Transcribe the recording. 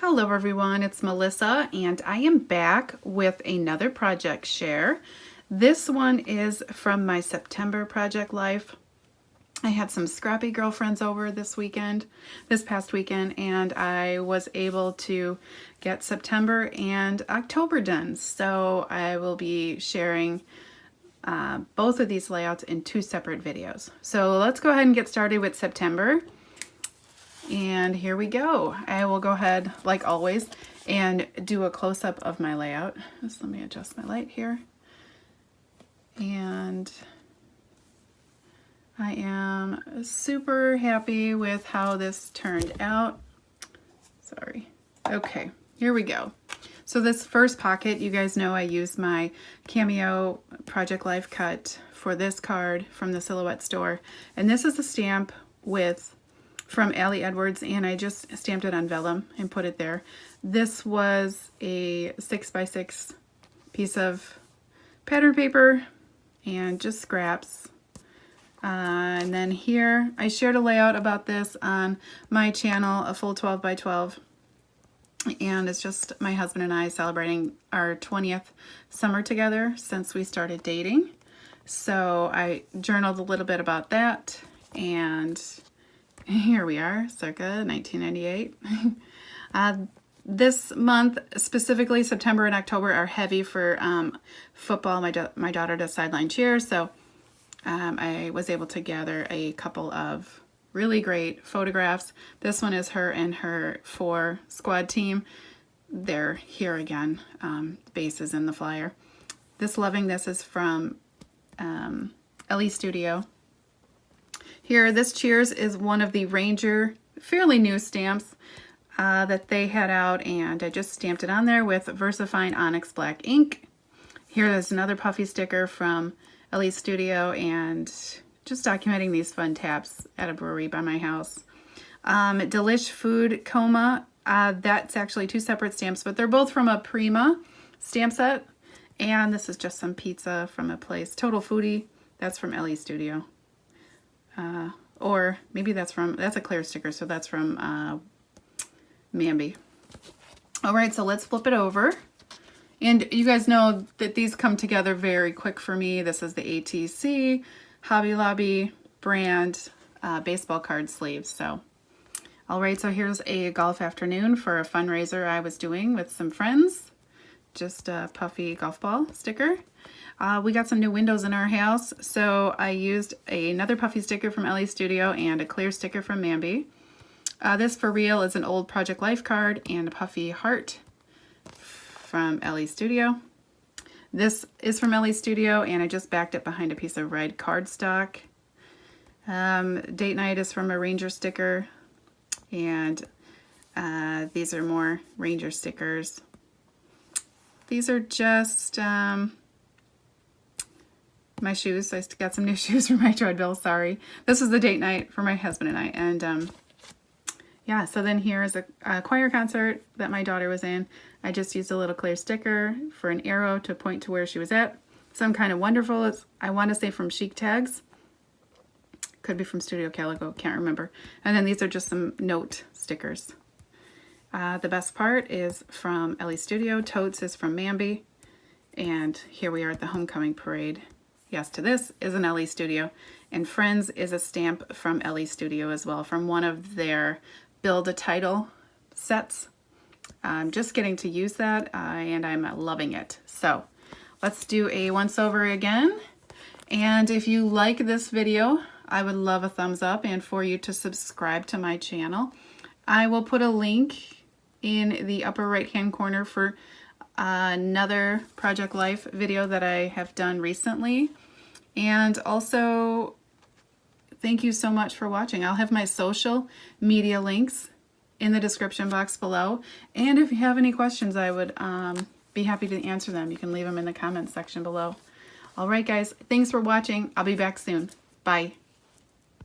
Hello everyone, it's Melissa and I am back with another project share. This one is from my September project life. I had some scrappy girlfriends over this past weekend, and I was able to get September and October done. So I will be sharing both of these layouts in two separate videos. So let's go ahead and get started with September. And here we go. I will go ahead, like always, and do a close-up of my layout. Just let me adjust my light here. And I am super happy with how this turned out. Sorry. Okay, here we go. So this first pocket, you guys know I use my Cameo Project Life cut for this card from the Silhouette store. And this is the stamp from Ali Edwards, and I just stamped it on vellum and put it there. This was a 6x6 piece of pattern paper and just scraps. And then here, I shared a layout about this on my channel, a full 12x12. And it's just my husband and I celebrating our 20th summer together since we started dating. So I journaled a little bit about that, and here we are, circa 1998. This month, specifically September and October, are heavy for football. My daughter does sideline cheer, so I was able to gather a couple of really great photographs. This one is her and her 4 squad team. They're here again, bases in the flyer. Loving This is from Ellie Studio. Here, this Cheers is one of the Ranger fairly new stamps that they had out, and I just stamped it on there with VersaFine Onyx Black ink. Here is another puffy sticker from Ellie Studio, and just documenting these fun taps at a brewery by my house. Delish Food Coma, that's actually 2 separate stamps, but they're both from a Prima stamp set. And this is just some pizza from a place, Total Foodie, that's from Ellie Studio. Or maybe that's a clear sticker, so that's from Mambi. All right, so let's flip it over. And you guys know that these come together very quick for me. This is the ATC Hobby Lobby brand baseball card sleeves. So, all right, so here's a golf afternoon for a fundraiser I was doing with some friends. Just a puffy golf ball sticker. We got some new windows in our house, so I used another puffy sticker from Ellie Studio and a clear sticker from Mambi. This For Real is an old Project Life card and a puffy heart from Ellie Studio. This is from Ellie Studio, and I just backed it behind a piece of red cardstock. Date Night is from a Ranger sticker, and these are more Ranger stickers. These are just my shoes. I got some new shoes for my treadmill, sorry. This was the date night for my husband and I. And yeah, so then here is a choir concert that my daughter was in. I just used a little clear sticker for an arrow to point to where she was at. Some Kind of Wonderful, I want to say from Chic Tags. Could be from Studio Calico, can't remember. And then these are just some note stickers. The Best Part is from Ellie Studio. Totes is from Mambi. And here we are at the homecoming parade. Yes to This is an Ellie Studio. And Friends is a stamp from Ellie Studio as well, from one of their Build a Title sets. I'm just getting to use that, and I'm loving it. So let's do a once over again. And if you like this video, I would love a thumbs up and for you to subscribe to my channel. I will put a link in the upper right hand corner for another Project Life video that I have done recently. And also, thank you so much for watching. I'll have my social media links in the description box below. And if you have any questions, I would be happy to answer them. You can leave them in the comments section below. All right, guys, thanks for watching. I'll be back soon. Bye.